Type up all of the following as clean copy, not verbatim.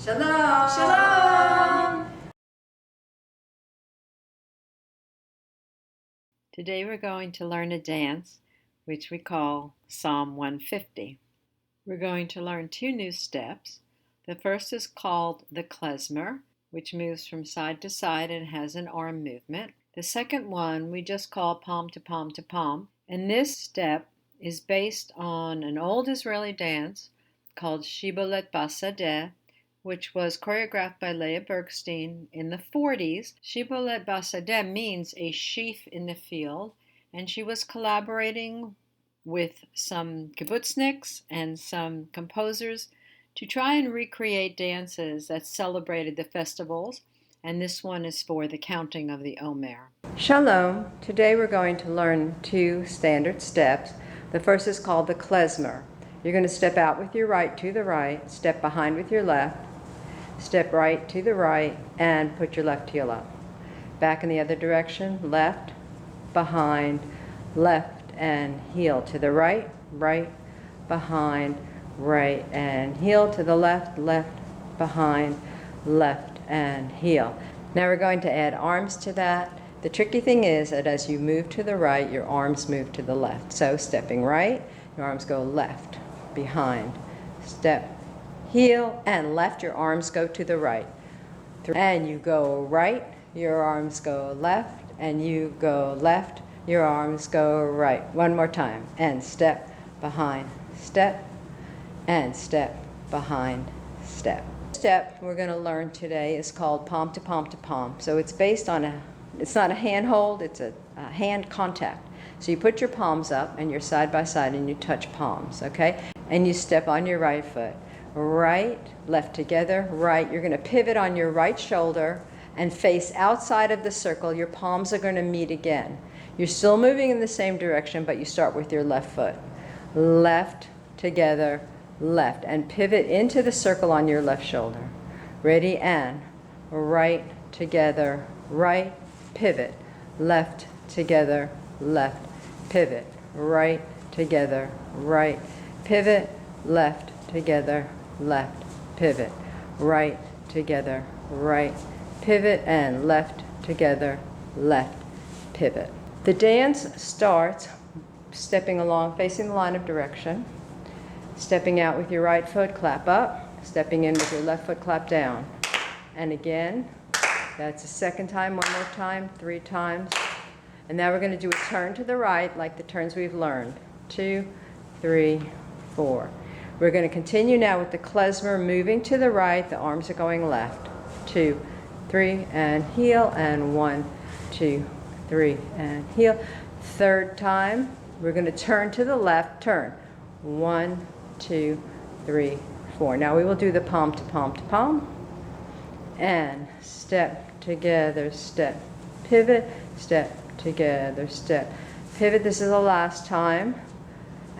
Shalom! Shalom! Today we're going to learn a dance which we call Psalm 150. We're going to learn two new steps. The first is called the klezmer, which moves from side to side and has an arm movement. The second one we just call palm to palm to palm, and this step is based on an old Israeli dance called Shibolet Basadeh, which was choreographed by Leah Bergstein in the 40s. Shibolet Basadeh means a sheaf in the field, and she was collaborating with some kibbutzniks and some composers to try and recreate dances that celebrated the festivals, and this one is for the counting of the Omer. Shalom! Today we're going to learn two standard steps. The first is called the klezmer. You're going to step out with your right to the right, step behind with your left, step right to the right, and put your left heel up. Back in the other direction, left, behind, left, and heel to the right, right, behind, right, and heel to the left, left, behind, left, and heel. Now we're going to add arms to that. The tricky thing is that as you move to the right, your arms move to the left. So stepping right, your arms go left, behind, step, heel, and left, your arms go to the right. And you go right, your arms go left, and you go left, your arms go right. One more time. And step, behind, step, and step, behind, step. The step we're going to learn today is called palm to palm to palm. So it's based on it's not a hand hold, it's a hand contact. So you put your palms up and you're side by side and you touch palms, okay? And you step on your right foot. Right, left together, right. You're going to pivot on your right shoulder and face outside of the circle. Your palms are going to meet again. You're still moving in the same direction, but you start with your left foot. Left, together, left. And pivot into the circle on your left shoulder. Ready, and right, together, right, pivot. Left, together, left, pivot. Right, together, right, pivot, left, together, left, pivot, right, together, right, pivot, and left, together, left, pivot. The dance starts stepping along, facing the line of direction, stepping out with your right foot, clap up, stepping in with your left foot, clap down. And again, that's the second time, one more time, 3 times. And now we're going to do a turn to the right, like the turns we've learned. 2, 3, 4. We're going to continue now with the klezmer, moving to the right. The arms are going left. 2, 3, and heel, and 1, 2, 3, and heel. Third time, we're going to turn to the left. Turn. 1, 2, 3, 4. Now we will do the palm to palm to palm. And step together, step, pivot, step together, step, pivot. This is the last time.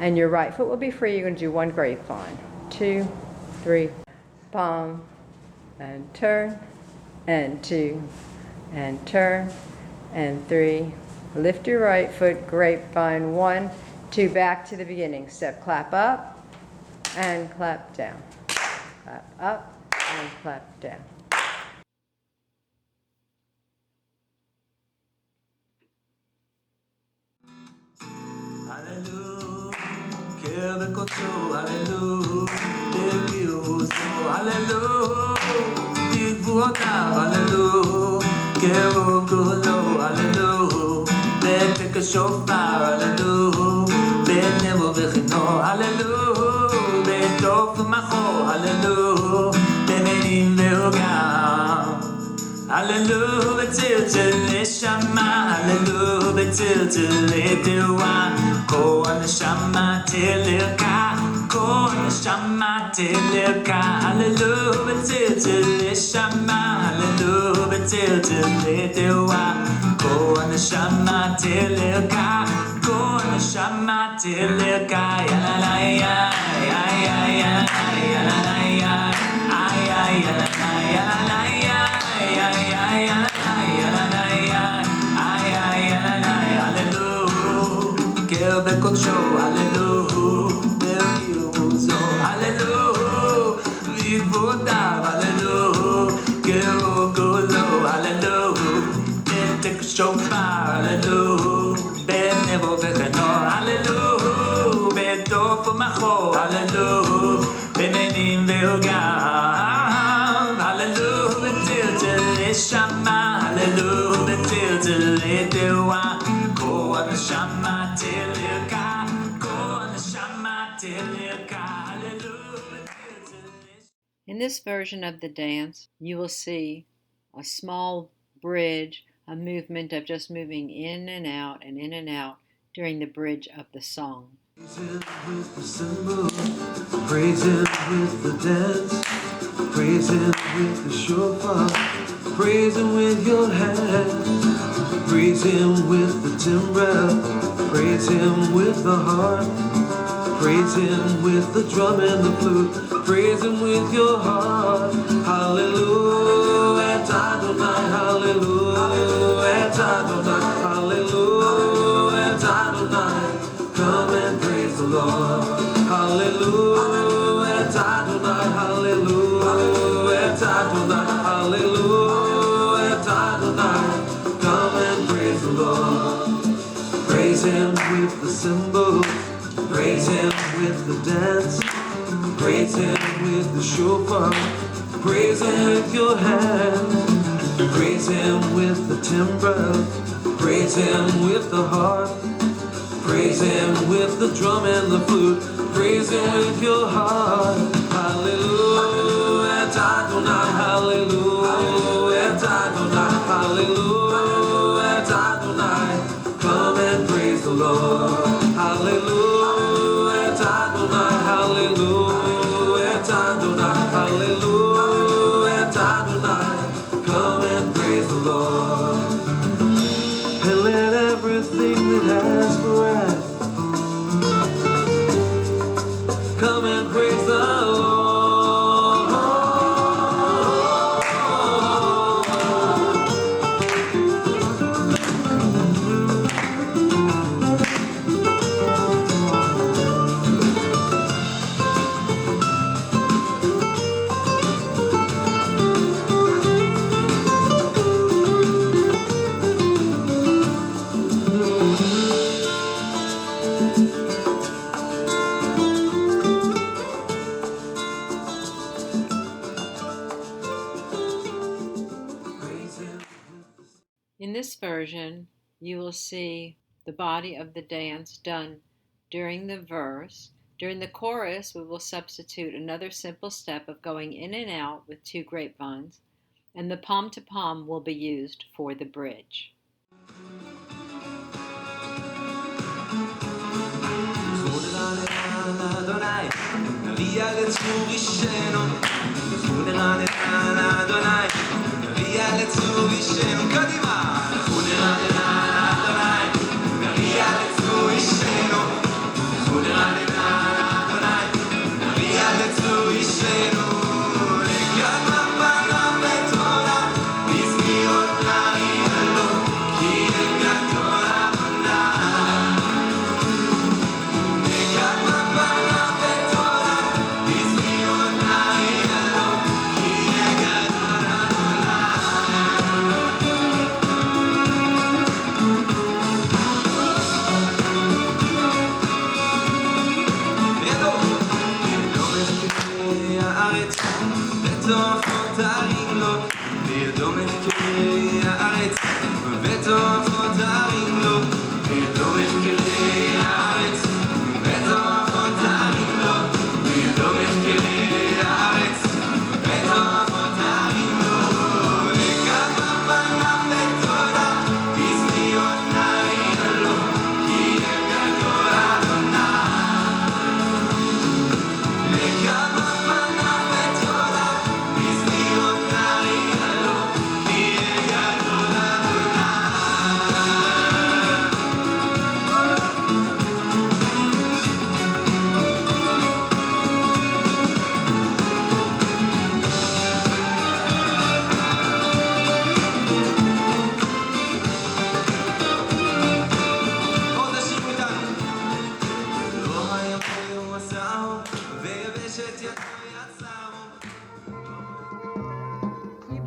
And your right foot will be free. You're going to do 1 grapevine. 2, 3, palm, and turn, and 2, and turn, and 3. Lift your right foot, grapevine, 1, 2, back to the beginning. Step, clap up, and clap down. Clap up, and clap down. בקודשו, הללו, בגיוסו, הללו, בגבורותיו, הללו, קירוב גאולו, הללו, בפק השופר, הללו, בנר ובחינו, הללו, בטוב ומחור, הללו, במנים והוגם, הללו, בצלצל נשמה, הללו, בצלצל לתרועה, כל נשמה תלכה, כל נשמה תלכה, הללו, בצלצל נשמה, הללו, בצלצל לתרועה, כל נשמה תלכה, כל נשמה תלכה, יאללה יאללה יאללה יאללה יאללה בקודשו, הללו, בגיוסו, הללו, בגבורותיו, הללו. מחור, הללו, בנינים ועוגב, הללו, בטלטלי שמה, הללו, בטלטלי דאווה, כה הנשמה תלכה, כה הנשמה תלכה, הללו, בטלטלי. In this version of the dance, you will see a small bridge, a movement of just moving in and out and in and out during the bridge of the song. Praise him with the cymbal, praise him with the dance, praise him with the shofar, praise him with your hands, praise him with the timbrel, praise him with the harp, praise him with the drum and the flute, praise him with your heart. Hallelujah, Adonai, hallelujah, Adonai, hallelujah, Adonai. Come and praise the Lord. Hallelujah, Adonai, hallelujah, Adonai, hallelujah, Adonai. Come and praise the Lord. Praise him with the cymbals, praise him with the dance, praise him with the shofar, praise him with your hands, praise him with the timbrel, praise him with the harp, praise him with the drum and the flute, praise him with your heart. Hallelujah, Adonai, hallelujah, Adonai, hallelujah, Adonai. Come and praise the Lord. Hallelujah, Adonai, hallelujah, Adonai, hallelujah, Adonai. Come and praise the Lord. And let everything that has breath come and praise the Lord. In this version, you will see the body of the dance done during the verse. During the chorus, we will substitute another simple step of going in and out with 2 grapevines, and the palm-to-palm will be used for the bridge.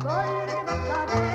Volle